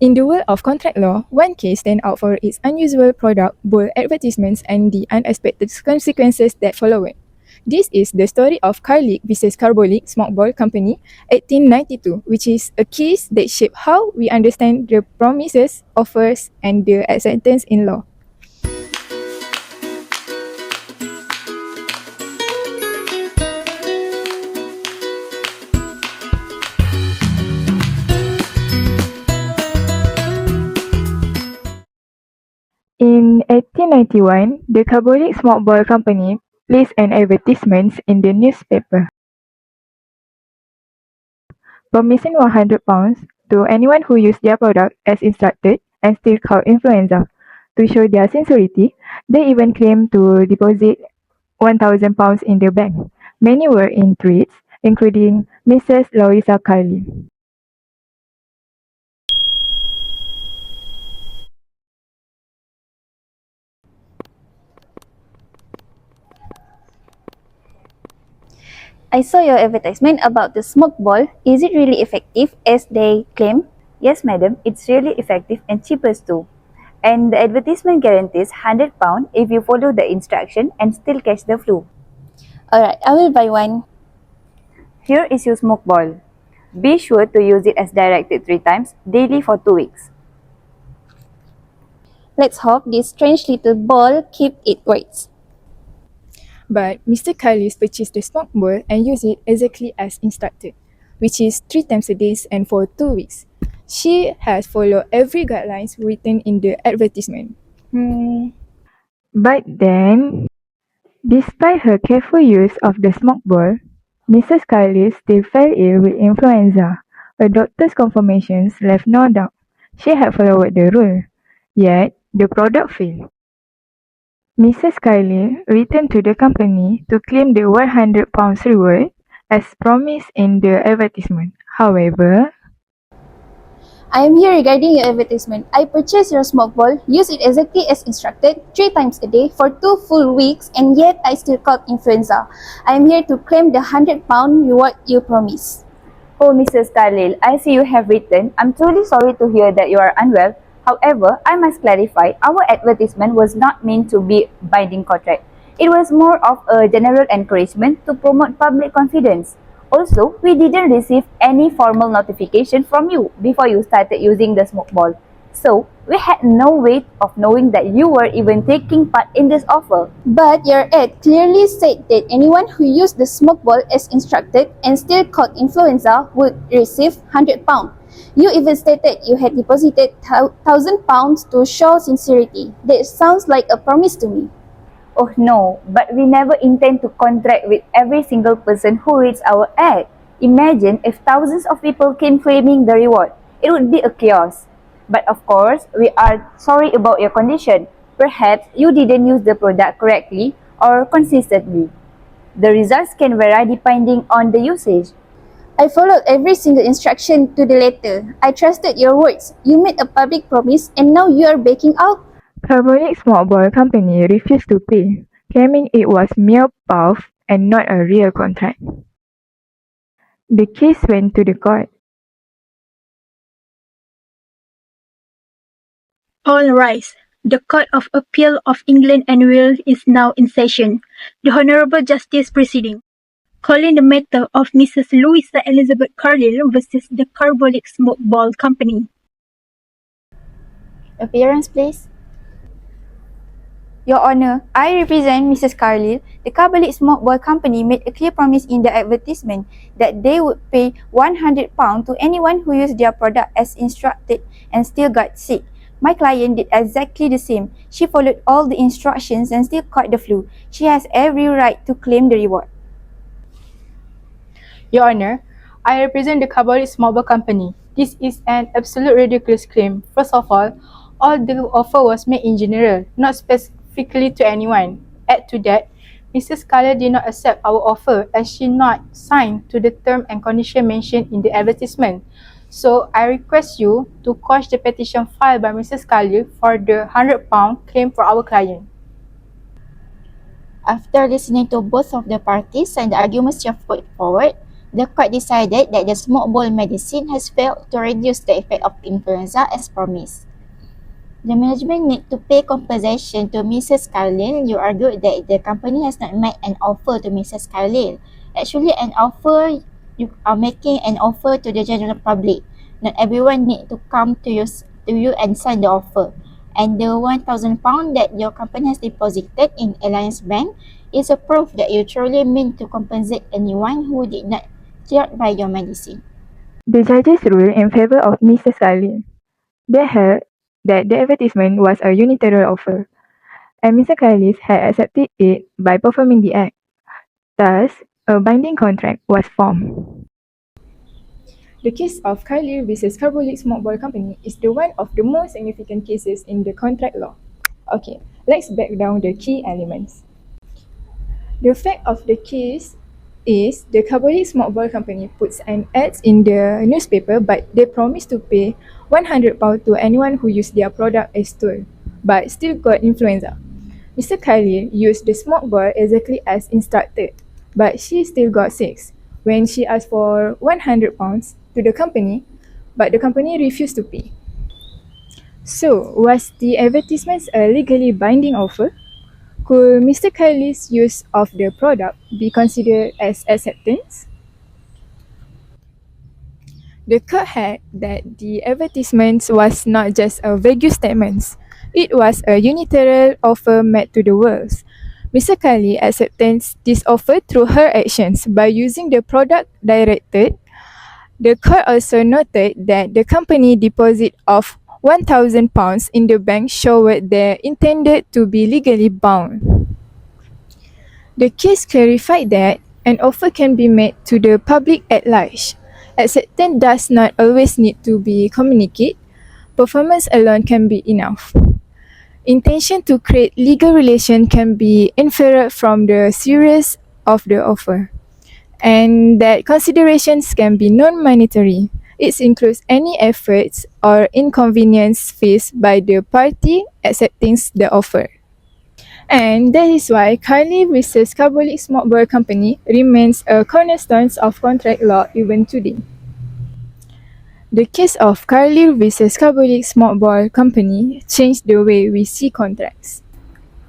In the world of contract law, one case stands out for its unusual product, bold advertisements, and the unexpected consequences that followed. This is the story of Carlill vs. Carbolic Smoke Ball Company, 1892, which is a case that shaped how we understand the promises, offers, and the acceptance in law. In 1891, the Carbolic Smoke Ball Company placed an advertisement in the newspaper promising £100 to anyone who used their product as instructed and still caught influenza. To show their sincerity, they even claimed to deposit £1,000 in the bank. Many were in threats, including Mrs. Louisa Carlill. I saw your advertisement about the smoke ball. Is it really effective as they claim? Yes, madam, it's really effective and cheapest too. And the advertisement guarantees £100 if you follow the instruction and still catch the flu. Alright, I will buy one. Here is your smoke ball. Be sure to use it as directed 3 times daily for 2 weeks. Let's hope this strange little ball keep its words. But Mr. Carlill purchased the smoke ball and used it exactly as instructed, which is 3 times a day and for 2 weeks. She has followed every guidelines written in the advertisement. But then, despite her careful use of the smoke ball, Mrs. Carlill still fell ill with influenza. A doctor's confirmations left no doubt. She had followed the rule, yet the product failed. Mrs. Carlill returned to the company to claim the £100 reward as promised in the advertisement. However, I am here regarding your advertisement. I purchased your smoke ball, used it exactly as instructed, 3 times a day for 2 full weeks, and yet I still caught influenza. I am here to claim the £100 reward you promised. Oh, Mrs. Carlill, I see you have written. I'm truly sorry to hear that you are unwell. However, I must clarify, our advertisement was not meant to be a binding contract. It was more of a general encouragement to promote public confidence. Also, we didn't receive any formal notification from you before you started using the smoke ball. So, we had no way of knowing that you were even taking part in this offer. But your ad clearly said that anyone who used the smoke ball as instructed and still caught influenza would receive £100. You even stated you had deposited £1,000 to show sincerity. That sounds like a promise to me. Oh no, but we never intend to contract with every single person who reads our ad. Imagine if thousands of people came claiming the reward. It would be a chaos. But of course, we are sorry about your condition. Perhaps you didn't use the product correctly or consistently. The results can vary depending on the usage. I followed every single instruction to the letter. I trusted your words. You made a public promise and now you are backing out? Carbolic Smoke Ball Company refused to pay, claiming it was mere puff and not a real contract. The case went to the court. All rise. The Court of Appeal of England and Wales is now in session. The Honourable Justice proceeding. Calling the matter of Mrs. Louisa Elizabeth Carlill versus the Carbolic Smoke Ball Company. Appearance, please. Your Honour, I represent Mrs. Carlill. The Carbolic Smoke Ball Company made a clear promise in the advertisement that they would pay £100 to anyone who used their product as instructed and still got sick. My client did exactly the same. She followed all the instructions and still caught the flu. She has every right to claim the reward. Your Honour, I represent the Carbolic Smoke Ball Company. This is an absolute ridiculous claim. First of all the offer was made in general, not specifically to anyone. Add to that, Mrs. Carlill did not accept our offer as she not signed to the term and condition mentioned in the advertisement. So, I request you to quash the petition filed by Mrs. Carlill for the £100 claim for our client. After listening to both of the parties and the arguments you have put forward, The court decided that the smoke ball medicine has failed to reduce the effect of influenza as promised. The management need to pay compensation to Mrs. Carlill. You argued that the company has not made an offer to Mrs. Carlill. Actually, you are making an offer to the general public. Not everyone need to come to you and sign the offer. And the £1,000 that your company has deposited in Alliance Bank is a proof that you truly mean to compensate anyone who did not cured by your medicine. The judges ruled in favor of Mrs. Carlill. They held that the advertisement was a unilateral offer, and Mr. Carlill had accepted it by performing the act. Thus, a binding contract was formed. The case of Carlill vs. Carbolic Smoke Ball Company is the one of the most significant cases in the contract law. Okay, let's break down the key elements. The fact of the case is the Carbolic Smoke Ball Company puts an ad in the newspaper, but they promise to pay £100 to anyone who used their product as told, but still got influenza. Mr. Carlill used the smoke ball exactly as instructed, but she still got sick when she asked for £100 to the company, but the company refused to pay. So, was the advertisement a legally binding offer? Could Mr. Carlill's use of the product be considered as acceptance? The court held that the advertisement was not just a vague statement, it was a unilateral offer made to the world. Mr. Carlill accepted this offer through her actions by using the product directed. The court also noted that the company deposit of £1,000 in the bank showed they intended to be legally bound. The case clarified that an offer can be made to the public at large. Acceptance does not always need to be communicated. Performance alone can be enough. Intention to create legal relation can be inferred from the seriousness of the offer, and that considerations can be non-monetary. It includes any efforts or inconvenience faced by the party accepting the offer. And that is why Carlill vs. Carbolic Smoke Ball Company remains a cornerstone of contract law even today. The case of Carlill vs. Carbolic Smoke Ball Company changed the way we see contracts.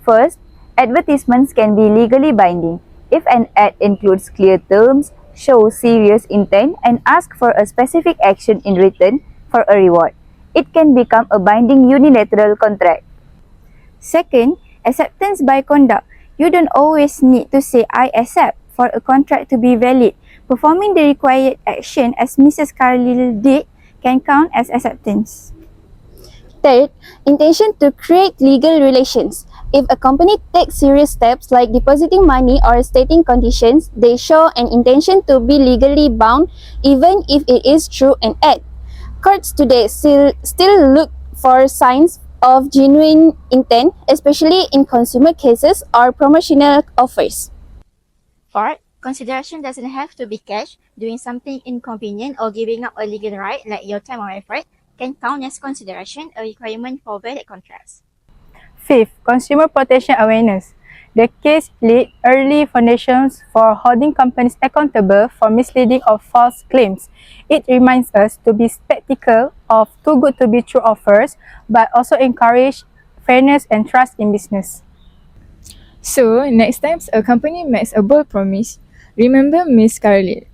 First, advertisements can be legally binding if an ad includes clear terms, shows serious intent, and asks for a specific action in return for a reward. It can become a binding unilateral contract. Second, acceptance by conduct. You don't always need to say I accept for a contract to be valid. Performing the required action as Mrs. Carlill did can count as acceptance. Third, intention to create legal relations. If a company takes serious steps like depositing money or stating conditions, they show an intention to be legally bound even if it is through an act. Courts today still look for signs of genuine intent, especially in consumer cases or promotional offers. Fourth, consideration doesn't have to be cash. Doing something inconvenient or giving up a legal right like your time or effort can count as consideration, a requirement for valid contracts. Fifth, consumer protection awareness. The case laid early foundations for holding companies accountable for misleading or false claims. It reminds us to be skeptical of too good to be true offers, but also encourage fairness and trust in business. So, next time a company makes a bold promise, remember Ms. Carlill.